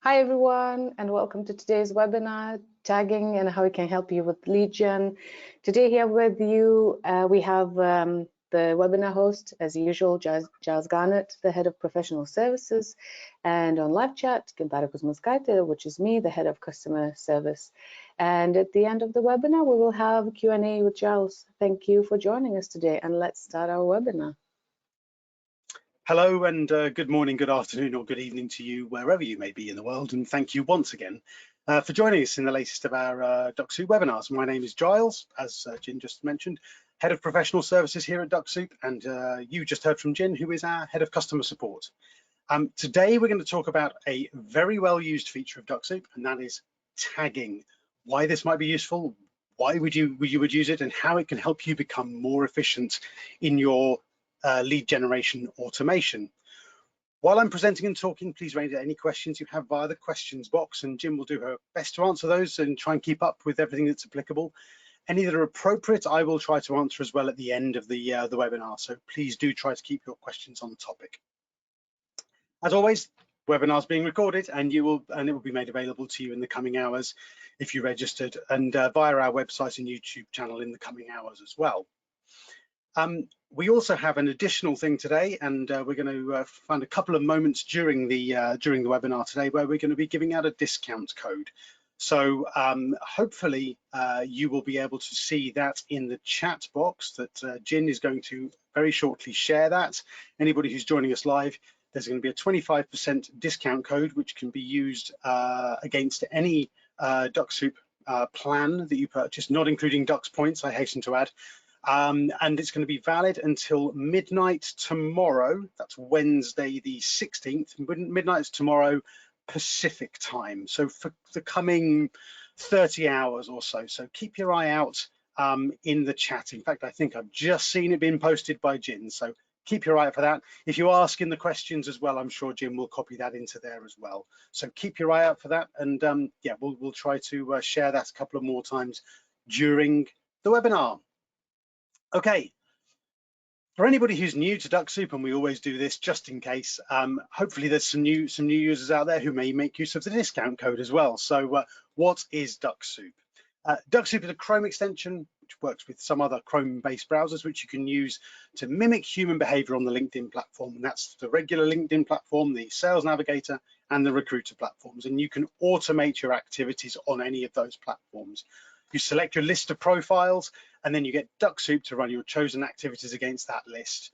Hi everyone, and welcome to today's webinar, Tagging and How It Can Help You with Lead Gen. Today here with you, we have the webinar host, as usual, Giles Garnett, the Head of Professional Services, and on live chat, Gintara Kuzmauskaitė, which is me, the Head of Customer Service. And at the end of the webinar, we will have a Q&A with Giles. Thank you for joining us today, and let's start our webinar. Hello and good morning, good afternoon or good evening to you wherever you may be in the world, and thank you once again for joining us in the latest of our Dux-Soup webinars. My name is Giles, as Jin just mentioned, Head of Professional Services here at Dux-Soup, and you just heard from Jin, who is our Head of Customer Support. Today we're going to talk about a very well used feature of Dux-Soup, and that is tagging. Why this might be useful, why you would use it, and how it can help you become more efficient in your lead generation automation. While I'm presenting and talking, please raise any questions you have via the questions box, and Jim will do her best to answer those and try and keep up with everything that's applicable. Any that are appropriate, I will try to answer as well at the end of the webinar. So please do try to keep your questions on the topic. As always, webinar's being recorded, and it will be made available to you in the coming hours if you registered, and via our website and YouTube channel in the coming hours as well. We also have an additional thing today, and we're going to find a couple of moments during the webinar today where we're going to be giving out a discount code. So hopefully you will be able to see that in the chat box that Jin is going to very shortly share that. Anybody who's joining us live, there's going to be a 25% discount code which can be used against any Dux-Soup plan that you purchase, not including Dux points, I hasten to add. And it's going to be valid until midnight tomorrow. That's Wednesday the 16th. Midnight tomorrow Pacific time. So for the coming 30 hours or so. So keep your eye out in the chat. In fact, I think I've just seen it being posted by Jin. So keep your eye out for that. If you ask in the questions as well, I'm sure Jim will copy that into there as well. So keep your eye out for that. And yeah, we'll try to share that a couple of more times during the webinar. Okay, for anybody who's new to Dux-Soup, and we always do this just in case, hopefully there's some new users out there who may make use of the discount code as well. So what is Dux-Soup? Dux-Soup is a Chrome extension which works with some other Chrome-based browsers which you can use to mimic human behavior on the LinkedIn platform, and that's the regular LinkedIn platform, the Sales Navigator, and the Recruiter platforms, and you can automate your activities on any of those platforms. You select your list of profiles, and then you get Dux-Soup to run your chosen activities against that list,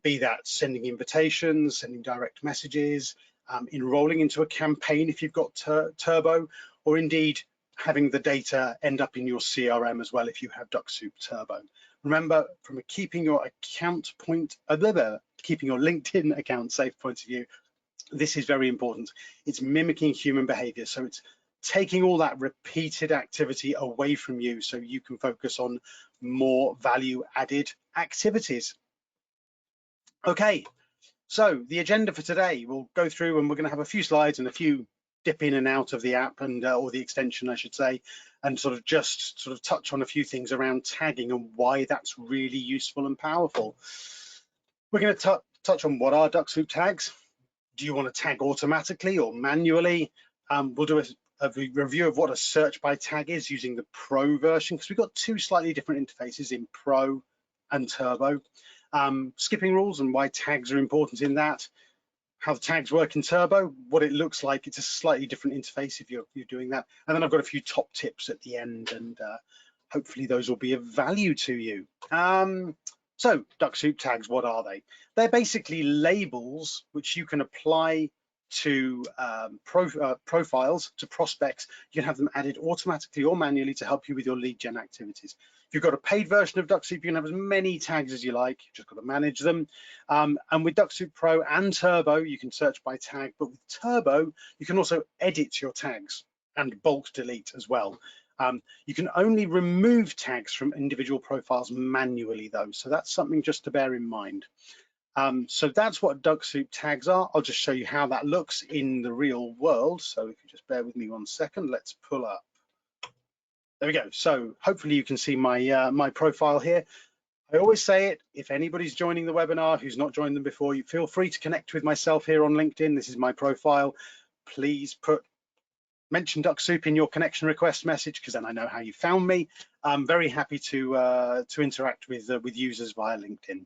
be that sending invitations, sending direct messages, enrolling into a campaign if you've got Turbo, or indeed having the data end up in your CRM as well if you have Dux-Soup Turbo. Remember, from keeping your LinkedIn account safe point of view, this is very important. It's mimicking human behavior, so it's taking all that repeated activity away from you so you can focus on more value added activities. Okay, so the agenda for today, we'll go through and we're going to have a few slides and a few dip in and out of the app, and or the extension I should say, and sort of touch on a few things around tagging and why that's really useful and powerful. We're going to touch on what are Dux-Soup tags. Do you want to tag automatically or manually? We'll do a review of what a search by tag is using the Pro version, because we've got two slightly different interfaces in Pro and Turbo. Skipping rules and why tags are important in that. How the tags work in Turbo, what it looks like. It's a slightly different interface if you're doing that. And then I've got a few top tips at the end, and hopefully those will be of value to you. So Dux-Soup tags, what are they? They're basically labels which you can apply to profiles, to prospects. You can have them added automatically or manually to help you with your lead gen activities. If you've got a paid version of Dux-Soup, you can have as many tags as you like. You've just got to manage them. And with Dux-Soup Pro and Turbo, you can search by tag, but with Turbo, you can also edit your tags and bulk delete as well. You can only remove tags from individual profiles manually though, so that's something just to bear in mind. So that's what Dux-Soup tags are. I'll just show you how that looks in the real world. So if you just bear with me 1 second, let's pull up. There we go. So hopefully you can see my my profile here. I always say it, if anybody's joining the webinar who's not joined them before, you feel free to connect with myself here on LinkedIn. This is my profile. please mention Dux-Soup in your connection request message, because then I know how you found me. I'm very happy to interact with users via LinkedIn.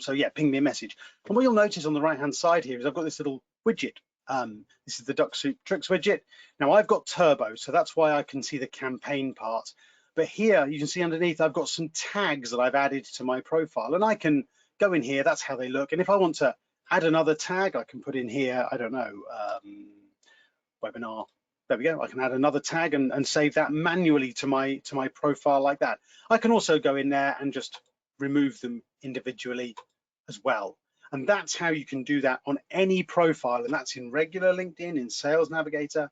So yeah, ping me a message. And what you'll notice on the right-hand side here is I've got this little widget. This is the Dux-Soup Tricks widget. Now I've got turbo, so that's why I can see the campaign part. But here you can see underneath I've got some tags that I've added to my profile, and I can go in here. That's how they look. And if I want to add another tag, I can put in here, I don't know, webinar. There we go. I can add another tag and save that manually to my profile like that. I can also go in there and just remove them individually as well. And that's how you can do that on any profile, and that's in regular LinkedIn, in Sales Navigator,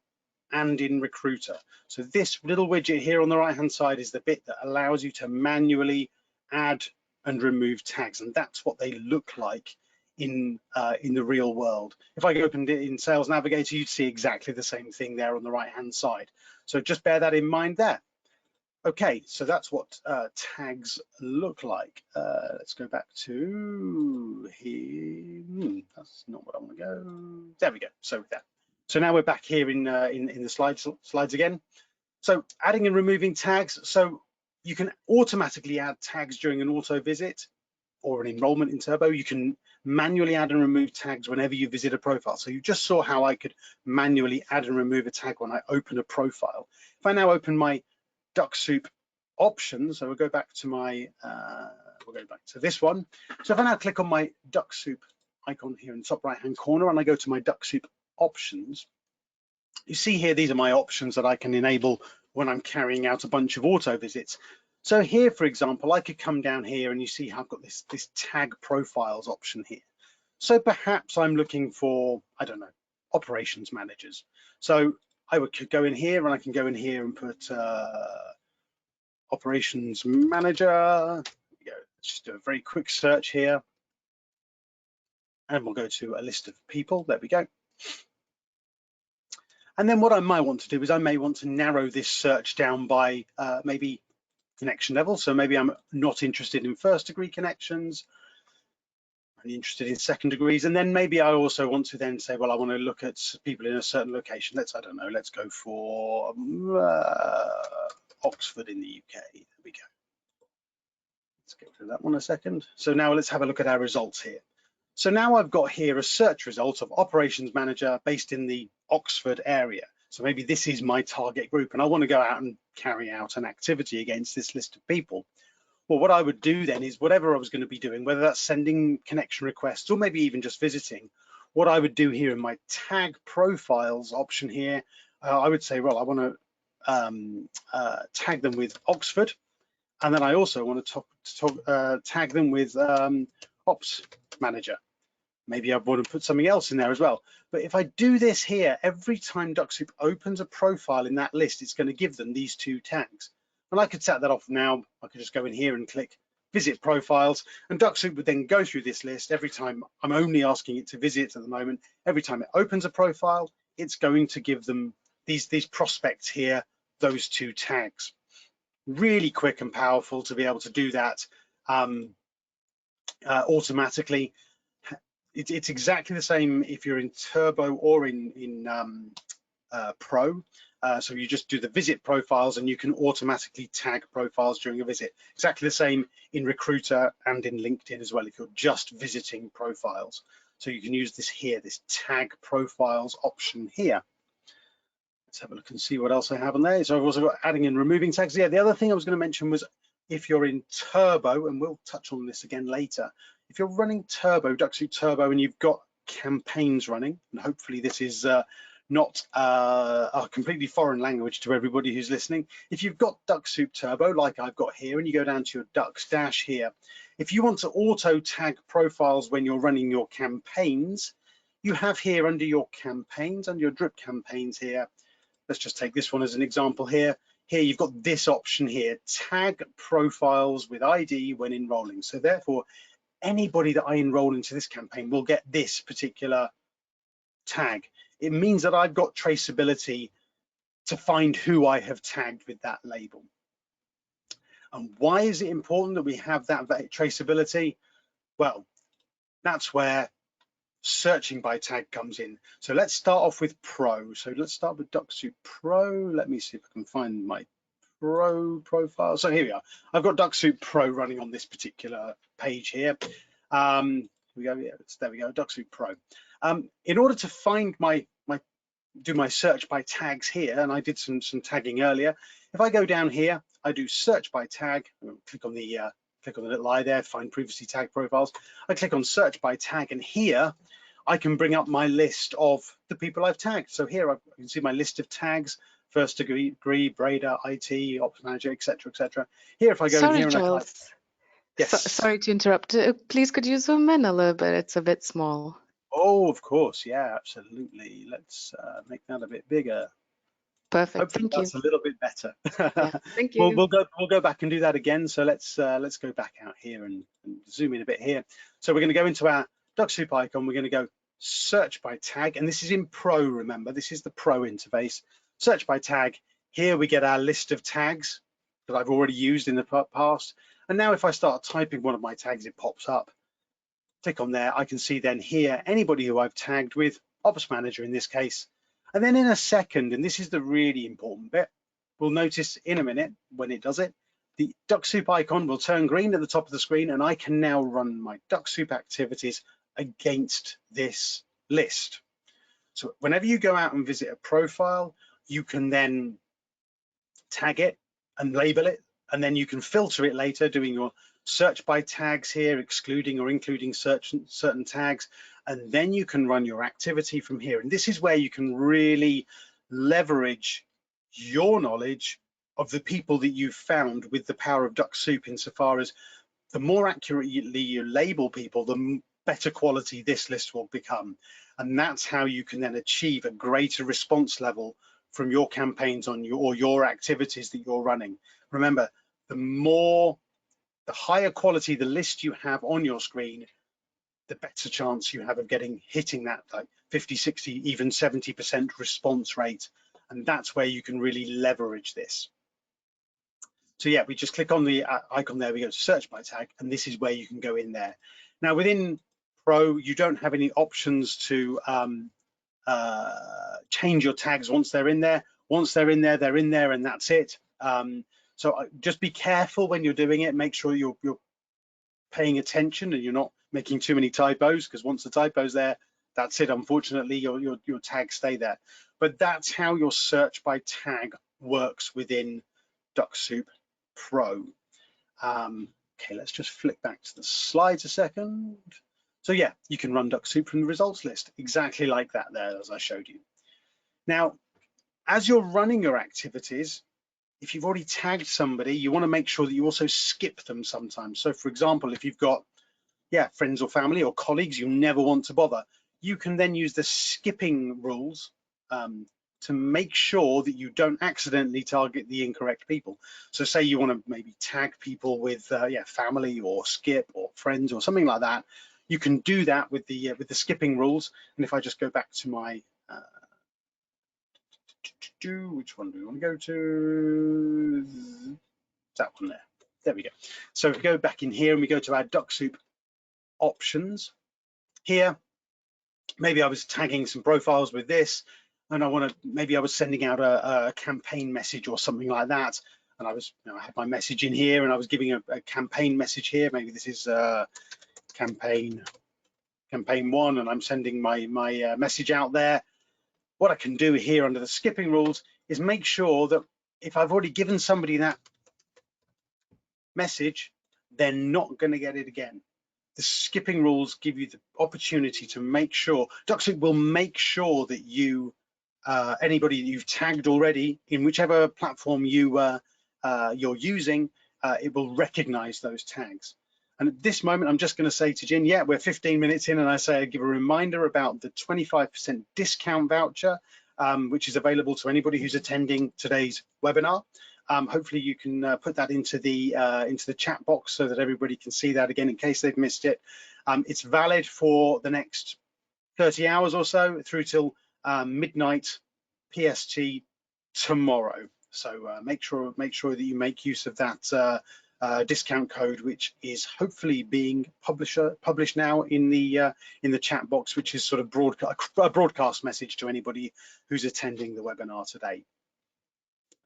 and in Recruiter. So this little widget here on the right hand side is the bit that allows you to manually add and remove tags, and that's what they look like in the real world. If I opened it in Sales Navigator, you'd see exactly the same thing there on the right hand side. So just bear that in mind there. Okay, so that's what tags look like. Let's go back to here. That's not what I want to go. There we go. So there. So now we're back here in the slides again. So adding and removing tags. So you can automatically add tags during an auto visit or an enrollment in Turbo. You can manually add and remove tags whenever you visit a profile. So you just saw how I could manually add and remove a tag when I open a profile. If I now open my Dux-Soup options, so we'll go back to my, we'll go back to this one. So if I now click on my Dux-Soup icon here in the top right-hand corner, and I go to my Dux-Soup options, you see here, these are my options that I can enable when I'm carrying out a bunch of auto visits. So here, for example, I could come down here and you see how I've got this tag profiles option here. So perhaps I'm looking for, I don't know, operations managers. So I could go in here and I can go in here and put operations manager. Let's just do a very quick search here. And we'll go to a list of people. There we go. And then what I might want to do is I may want to narrow this search down by maybe connection level. So maybe I'm not interested in first degree connections, I'm interested in second degrees. And then maybe I also want to then say, well, I want to look at people in a certain location. I don't know, let's go for Oxford in the UK. There we go. Let's get to that one a second. So now let's have a look at our results here. So now I've got here a search result of operations manager based in the Oxford area. So maybe this is my target group and I want to go out and carry out an activity against this list of people. Well, what I would do then is whatever I was going to be doing, whether that's sending connection requests or maybe even just visiting, what I would do here in my tag profiles option here, I would say, well, I want to tag them with Oxford. And then I also want to tag them with ops manager. Maybe I want to put something else in there as well. But if I do this here, every time Dux-Soup opens a profile in that list, it's going to give them these two tags. And I could set that off now. I could just go in here and click visit profiles, and Dux-Soup would then go through this list every time. I'm only asking it to visit at the moment. Every time it opens a profile, it's going to give them these prospects here, those two tags. Really quick and powerful to be able to do that automatically. It's exactly the same if you're in Turbo or in Pro. So you just do the visit profiles and you can automatically tag profiles during a visit. Exactly the same in Recruiter and in LinkedIn as well if you're just visiting profiles. So you can use this here, this tag profiles option here. Let's have a look and see what else I have on there. So I've also got adding and removing tags. Yeah, the other thing I was going to mention was if you're in Turbo, and we'll touch on this again later, if you're running Turbo, Dux-Soup Turbo, and you've got campaigns running, and hopefully this is not a completely foreign language to everybody who's listening. If you've got Dux-Soup Turbo, like I've got here, and you go down to your Dux dash here, if you want to auto tag profiles when you're running your campaigns, you have here under your campaigns, under your drip campaigns here, let's just take this one as an example here. Here you've got this option here, tag profiles with ID when enrolling. So therefore, anybody that I enroll into this campaign will get this particular tag. It means that I've got traceability to find who I have tagged with that label. And why is it important that we have that traceability? Well, that's where searching by tag comes in. So let's start off with Pro. So let's start with Dux-Soup Pro. Let me see if I can find my Pro profile. So here we are. I've got Dux-Soup Pro running on this particular page here. Here we go. Yeah, there we go. Dux-Soup Pro. In order to find do my search by tags here, and I did some tagging earlier. If I go down here, I do search by tag. Click on the little eye there, find previously tagged profiles. I click on search by tag, and here I can bring up my list of the people I've tagged. So here I can see my list of tags: first degree, Brader, IT, ops manager, etc., etc. Here, if I go in here and I type, yes. Sorry to interrupt. Please, could you zoom in a little bit? It's a bit small. Oh, of course, yeah, absolutely. Let's make that a bit bigger. Perfect. Hopefully Thank you. that's a little bit better. Yeah. Thank we'll you. go back and do that again. So let's go back out here and zoom in a bit here. So we're going to go into our Dux-Soup icon. We're going to go search by tag, and this is in Pro. Remember, this is the Pro interface. Search by tag. Here we get our list of tags that I've already used in the past. And now if I start typing one of my tags, it pops up. Click on there. I can see then here anybody who I've tagged with, Ops Manager in this case. And then in a second, and this is the really important bit, we'll notice in a minute when it does it, the Dux-Soup icon will turn green at the top of the screen, and I can now run my Dux-Soup activities against this list. So whenever you go out and visit a profile, you can then tag it and label it, and then you can filter it later doing your search by tags here, excluding or including certain tags, and then you can run your activity from here. And this is where you can really leverage your knowledge of the people that you've found with the power of Dux-Soup, insofar as the more accurately you label people, the better quality this list will become. And that's how you can then achieve a greater response level from your campaigns on your activities that you're running. Remember, the higher quality the list you have on your screen, the better chance you have of hitting that like 50, 60, even 70% response rate. And that's where you can really leverage this. So yeah, we just click on the icon there, we go to search by tag, and this is where you can go in there. Now within Pro, you don't have any options to change your tags once they're in there. Once they're in there, and that's it. So just be careful when you're doing it. Make sure you're paying attention and you're not making too many typos, because once the typo's there, that's it. Unfortunately, your tags stay there. But that's how your search by tag works within Dux-Soup Pro. Okay, let's just flick back to the slides a second. So yeah, you can run Dux-Soup from the results list, exactly like that there, as I showed you. Now, as you're running your activities, if you've already tagged somebody, you want to make sure that you also skip them sometimes. So for example, if you've got friends or family or colleagues you never want to bother, you can then use the skipping rules to make sure that you don't accidentally target the incorrect people. So say you want to maybe tag people with family or skip or friends or something like that, you can do that with the skipping rules. And if I just go back to my which one do we want to go to? That one there. There we go. So if we go back in here and we go to our Dux-Soup options here, maybe I was tagging some profiles with this, and maybe I was sending out a campaign message or something like that, and I had my message in here, and I was giving a campaign message here. Maybe this is campaign 1, and I'm sending my message out there. What I can do here under the skipping rules is make sure that if I've already given somebody that message, they're not going to get it again. The skipping rules give you the opportunity to make sure, Dux-Soup will make sure that you, anybody that you've tagged already in whichever platform you're using, it will recognize those tags. And at this moment, I'm just going to say to Jin, yeah, we're 15 minutes in, and I give a reminder about the 25% discount voucher, which is available to anybody who's attending today's webinar. Hopefully you can put that into the chat box so that everybody can see that again in case they've missed it. It's valid for the next 30 hours or so through till midnight PST tomorrow. So make sure that you make use of that discount code, which is hopefully being published now in the chat box, which is sort of a broadcast message to anybody who's attending the webinar today.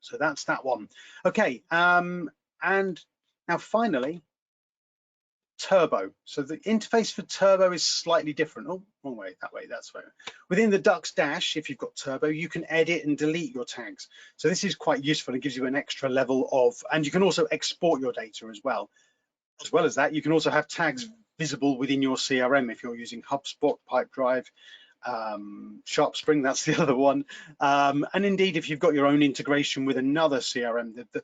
So that's that one. Okay, and now finally, Turbo. So the interface for Turbo is slightly different. Oh, wrong way, that way, that's way. Within the Dux Dash, if you've got Turbo, you can edit and delete your tags. So this is quite useful. It gives you an extra level of, and you can also export your data as well. As well as that, you can also have tags visible within your CRM if you're using HubSpot, Pipedrive, SharpSpring, that's the other one. And indeed, if you've got your own integration with another CRM, the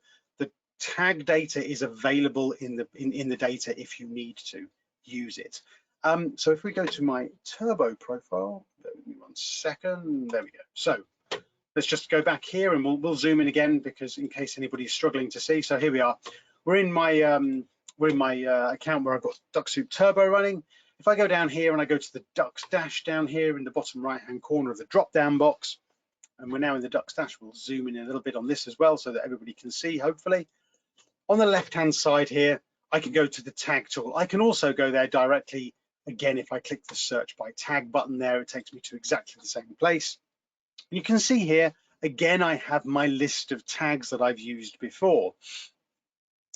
tag data is available in the data if you need to use it. So if we go to my Turbo profile, give me 1 second, there we go. So let's just go back here and we'll zoom in again, because in case anybody's struggling to see. So here we are. We're in my account where I've got Dux-Soup Turbo running. If I go down here and I go to the Dux Dash down here in the bottom right hand corner of the drop down box, and we're now in the Dux Dash, we'll zoom in a little bit on this as well so that everybody can see, hopefully. On the left hand side here, I can go to the tag tool. I can also go there directly. Again, if I click the search by tag button there, it takes me to exactly the same place. And you can see here, again, I have my list of tags that I've used before.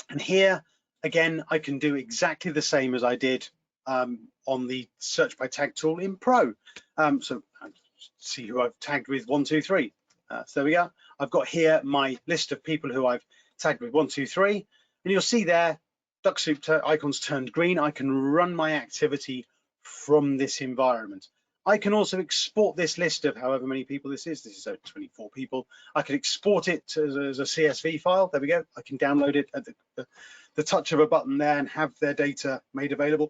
And here, again, I can do exactly the same as I did on the search by tag tool in Pro. So see who I've tagged with 1, 2, 3. So there we go. I've got here my list of people who I've tagged with 1, 2, 3, and you'll see there Dux-Soup icons turned green. I can run my activity from this environment. I can also export this list of however many people this is. This is 24 people. I can export it as a CSV file. There we go. I can download it at the touch of a button there and have their data made available.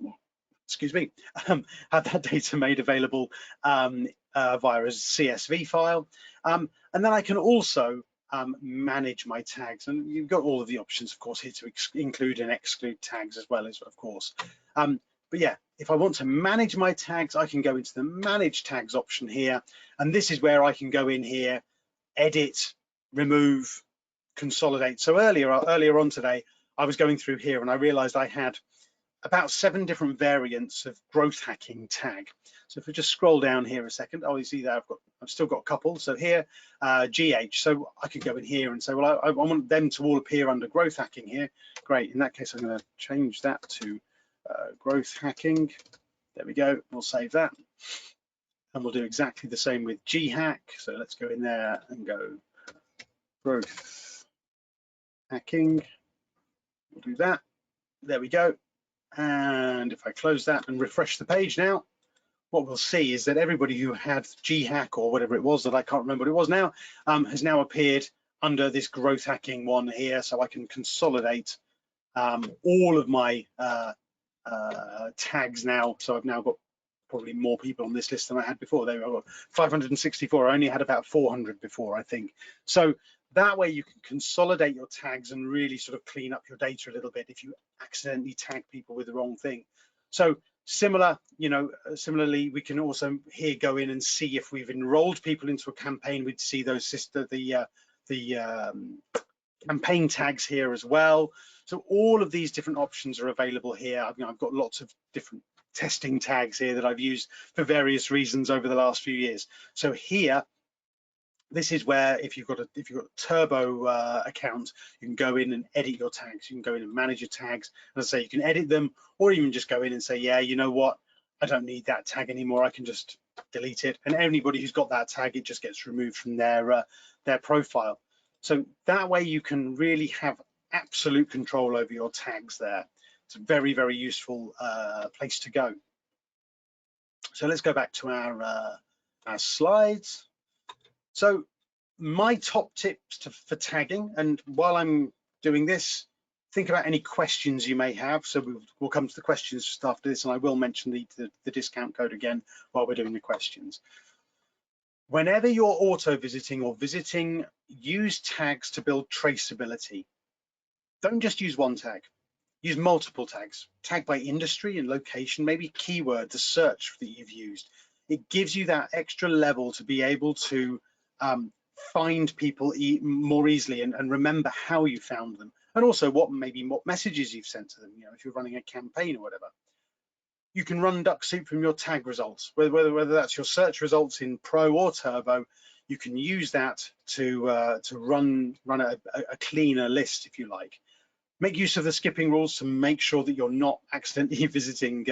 Excuse me. Have that data made available via a CSV file. And then I can also manage my tags, and you've got all of the options, of course, here to include and exclude tags as well, as of course. But yeah, if I want to manage my tags, I can go into the manage tags option here, and this is where I can go in here, edit, remove, consolidate. So earlier on today, I was going through here and I realized I had about 7 different variants of growth hacking tag. So if we just scroll down here a second, oh, you see there I've still got a couple. So here, GH. So I could go in here and say, well, I want them to all appear under growth hacking here. Great. In that case, I'm going to change that to growth hacking. There we go. We'll save that, and we'll do exactly the same with GHack. So let's go in there and go growth hacking. We'll do that. There we go. And if I close that and refresh the page now, what we'll see is that everybody who had GHack or whatever it was that I can't remember what it was now, has now appeared under this growth hacking one here. So I can consolidate all of my tags now. So I've now got probably more people on this list than I had before. There, I've got 564. I only had about 400 before, I think. So that way you can consolidate your tags and really sort of clean up your data a little bit if you accidentally tag people with the wrong thing. So similarly, we can also here go in and see if we've enrolled people into a campaign. We'd see those campaign tags here as well. So all of these different options are available here. I've got lots of different testing tags here that I've used for various reasons over the last few years. So here, this is where if you've got a Turbo account, you can go in and edit your tags. You can go in and manage your tags. As I say, you can edit them, or even just go in and say, yeah, you know what, I don't need that tag anymore. I can just delete it. And anybody who's got that tag, it just gets removed from their profile. So that way you can really have absolute control over your tags there. It's a very, very useful place to go. So let's go back to our slides. So my top tips for tagging, and while I'm doing this, think about any questions you may have. So we'll come to the questions just after this, and I will mention the discount code again while we're doing the questions. Whenever you're auto-visiting or visiting, use tags to build traceability. Don't just use one tag. Use multiple tags. Tag by industry and location, maybe keyword, the search that you've used. It gives you that extra level to be able to find people more easily and remember how you found them and also what messages you've sent to them, you know, if you're running a campaign or whatever. You can run Dux-Soup from your tag results, whether that's your search results in Pro or Turbo. You can use that to run a cleaner list, if you like. Make use of the skipping rules to make sure that you're not accidentally visiting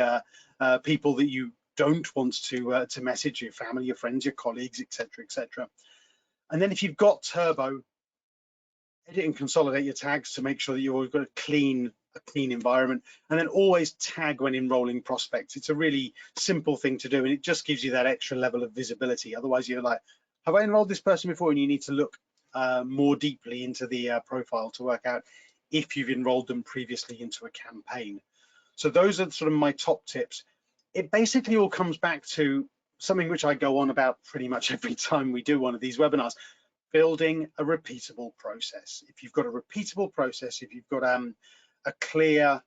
people that you don't want to message, your family, your friends, your colleagues, etc., etc. And then if you've got Turbo, edit and consolidate your tags to make sure that you've got a clean environment, and then always tag when enrolling prospects. It's a really simple thing to do, and it just gives you that extra level of visibility. Otherwise, you're like, have I enrolled this person before? And you need to look more deeply into the profile to work out if you've enrolled them previously into a campaign. So those are sort of my top tips. It basically all comes back to something which I go on about pretty much every time we do one of these webinars: building a repeatable process. If you've got a repeatable process, if you've got a clear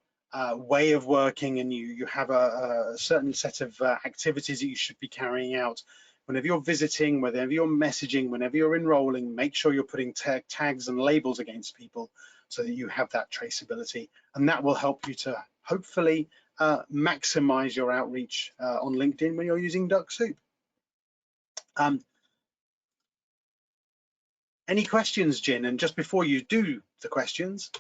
way of working, and you have a certain set of activities that you should be carrying out, whenever you're visiting, whenever you're messaging, whenever you're enrolling, make sure you're putting tags and labels against people so that you have that traceability, and that will help you to hopefully maximize your outreach on LinkedIn when you're using Dux-Soup. Any questions, Jin? And just before you do the questions,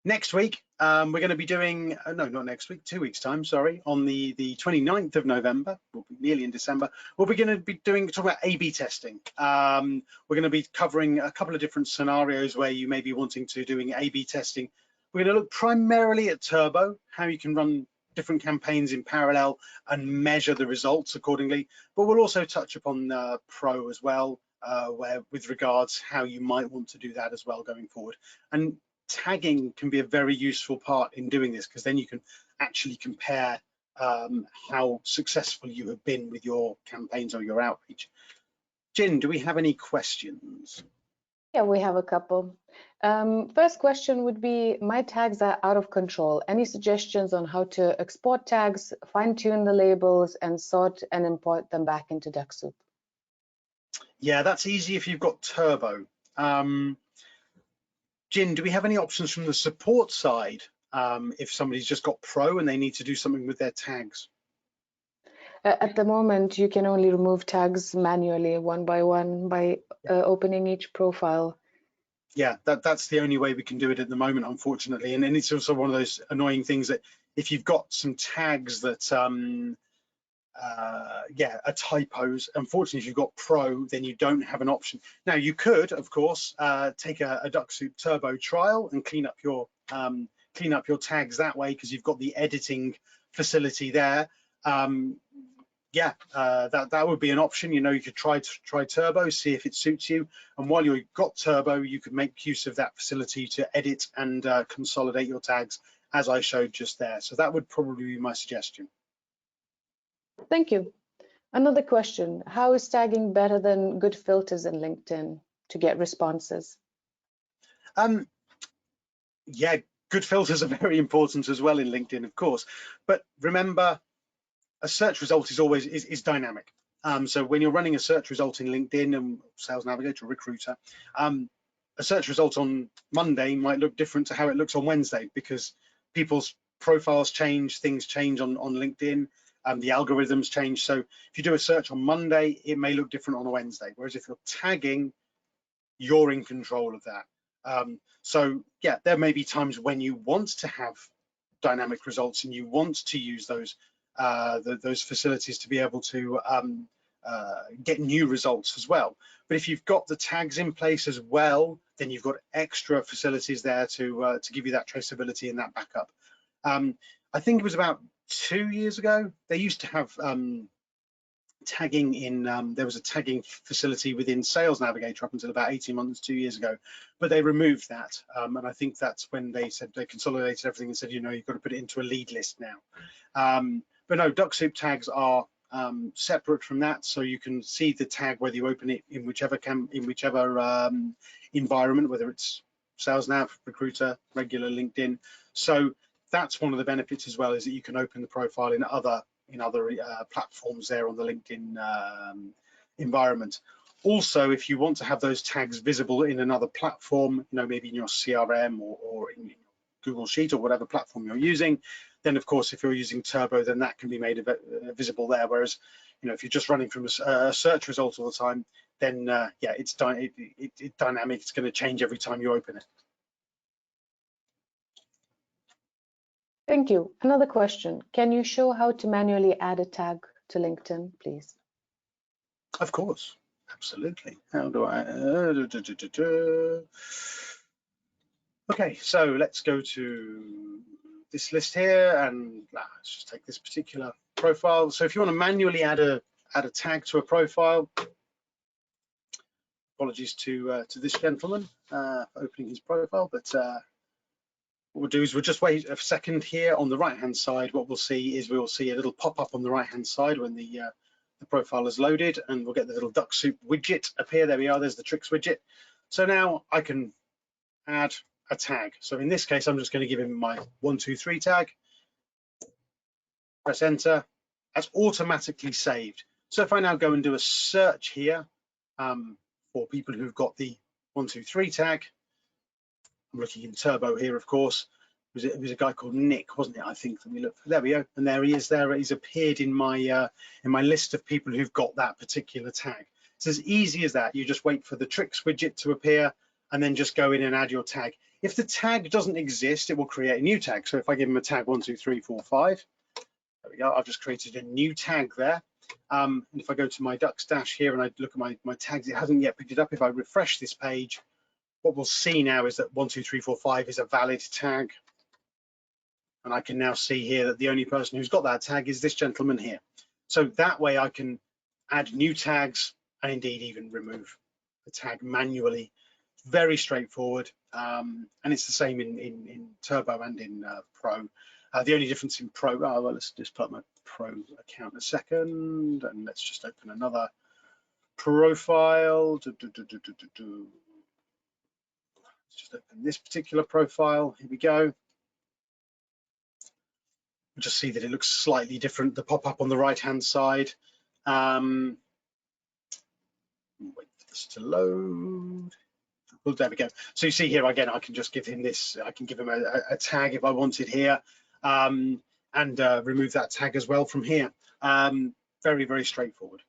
next week we're going to be doing, no, not next week, 2 weeks time, sorry, on the 29th of November, we'll be nearly in December, we're going to be talking about A/B testing. We're going to be covering a couple of different scenarios where you may be wanting to doing A/B testing. We're going to look primarily at Turbo, how you can run different campaigns in parallel and measure the results accordingly, but we'll also touch upon Pro as well, where with regards how you might want to do that as well going forward. And tagging can be a very useful part in doing this, because then you can actually compare how successful you have been with your campaigns or your outreach. Jin, do we have any questions? Yeah, we have a couple. First question would be, my tags are out of control. Any suggestions on how to export tags, fine-tune the labels, and sort and import them back into Dux-Soup? Yeah, that's easy if you've got Turbo. Jin, do we have any options from the support side if somebody's just got Pro and they need to do something with their tags? At the moment, you can only remove tags manually, one by one, by opening each profile. Yeah, that's the only way we can do it at the moment, unfortunately. And it's also one of those annoying things that if you've got some tags that are typos, unfortunately, if you've got Pro, then you don't have an option. Now, you could, of course, take a Dux-Soup Turbo trial and clean up your tags that way, because you've got the editing facility there. That would be an option. You know, you could try Turbo, see if it suits you, and while you've got Turbo, you could make use of that facility to edit and consolidate your tags, as I showed just there. So that would probably be my suggestion. Thank you. Another question: how is tagging better than good filters in LinkedIn to get responses? Yeah, good filters are very important as well in LinkedIn, of course, but remember, a search result is always dynamic. So when you're running a search result in LinkedIn and Sales Navigator or Recruiter, a search result on Monday might look different to how it looks on Wednesday, because people's profiles change, things change on LinkedIn, the algorithms change. So if you do a search on Monday, it may look different on a Wednesday. Whereas if you're tagging, you're in control of that. So yeah, there may be times when you want to have dynamic results and you want to use those facilities to be able to get new results as well. But if you've got the tags in place as well, then you've got extra facilities there to give you that traceability and that backup. I think it was about 2 years ago, they used to have tagging in, there was a tagging facility within Sales Navigator up until about 18 months, 2 years ago, but they removed that. And I think that's when they said they consolidated everything and said, you know, you've got to put it into a lead list now. But no, Dux-Soup tags are separate from that, so you can see the tag whether you open it in whichever environment, whether it's Sales Nav, Recruiter, regular LinkedIn. So that's one of the benefits as well, is that you can open the profile in other platforms there on the LinkedIn environment. Also, if you want to have those tags visible in another platform, maybe in your CRM or in Google Sheet or whatever platform you're using, then of course, if you're using Turbo, then that can be made visible there. Whereas, if you're just running from a search result all the time, then yeah, it's dynamic. It's going to change every time you open it. Thank you. Another question. Can you show how to manually add a tag to LinkedIn, please? Of course, absolutely. How do I? Okay, so let's go to this list here, and let's just take this particular profile. So if you want to manually add a tag to a profile, apologies to this gentleman for opening his profile, but what we'll do is we'll just wait a second here. On the right hand side, what we'll see is we'll see a little pop up on the right hand side when the profile is loaded, and we'll get the little Dux-Soup widget appear. There we are, there's the tricks widget. So now I can add a tag. So in this case, I'm just going to give him my 123 tag, press enter. That's automatically saved. So if I now go and do a search here for people who've got the 123 tag, I'm looking in Turbo here, of course. It was a guy called Nick, wasn't it? I think that we looked for. There we go, and there he is. There he's appeared in my list of people who've got that particular tag. It's as easy as that. You just wait for the tricks widget to appear, and then just go in and add your tag. If the tag doesn't exist, it will create a new tag. So if I give him a tag 12345, there we go. I've just created a new tag there. And if I go to my Dux dash here and I look at my tags, it hasn't yet picked it up. If I refresh this page, what we'll see now is that 12345 is a valid tag. And I can now see here that the only person who's got that tag is this gentleman here. So that way I can add new tags and indeed even remove the tag manually. Very straightforward. And it's the same in Turbo and in Pro. The only difference in Pro, well, let's just put up my Pro account a second, and let's just open another profile. Let's just open this particular profile. Here we go. We'll just see that it looks slightly different. The pop-up on the right-hand side. Wait for this to load. Well, there we go. So you see here again, I can just give him this. I can give him a tag if I wanted here, and remove that tag as well from here. Very, very straightforward.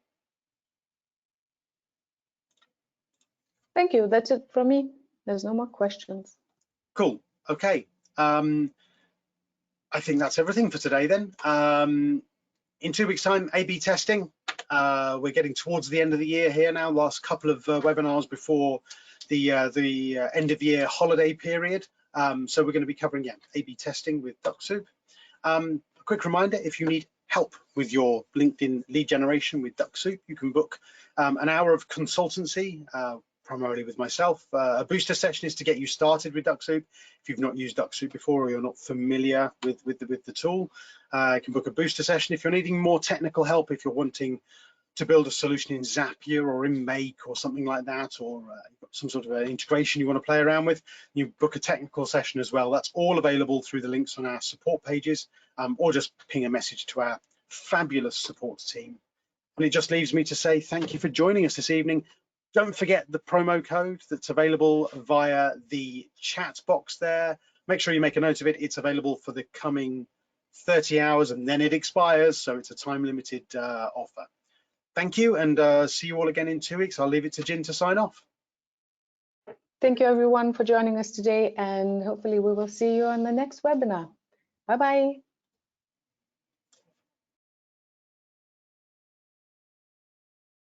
Thank you. That's it from me. There's no more questions. Cool. Okay. I think that's everything for today then. In 2 weeks' time, A/B testing. We're getting towards the end of the year here now. Last couple of webinars before the end of year holiday period. So we're going to be covering A/B testing with Dux-Soup. A quick reminder: if you need help with your LinkedIn lead generation with Dux-Soup, you can book an hour of consultancy. Primarily with myself. A booster session is to get you started with Dux-Soup. If you've not used Dux-Soup before or you're not familiar with the tool, you can book a booster session. If you're needing more technical help, if you're wanting to build a solution in Zapier or in Make or something like that, or you've got some sort of integration you want to play around with, you book a technical session as well. That's all available through the links on our support pages, or just ping a message to our fabulous support team. And it just leaves me to say thank you for joining us this evening. Don't forget the promo code that's available via the chat box there. Make sure you make a note of it. It's available for the coming 30 hours and then it expires. So it's a time limited offer. Thank you, and see you all again in 2 weeks. I'll leave it to Jin to sign off. Thank you everyone for joining us today, and hopefully we will see you on the next webinar. Bye-bye.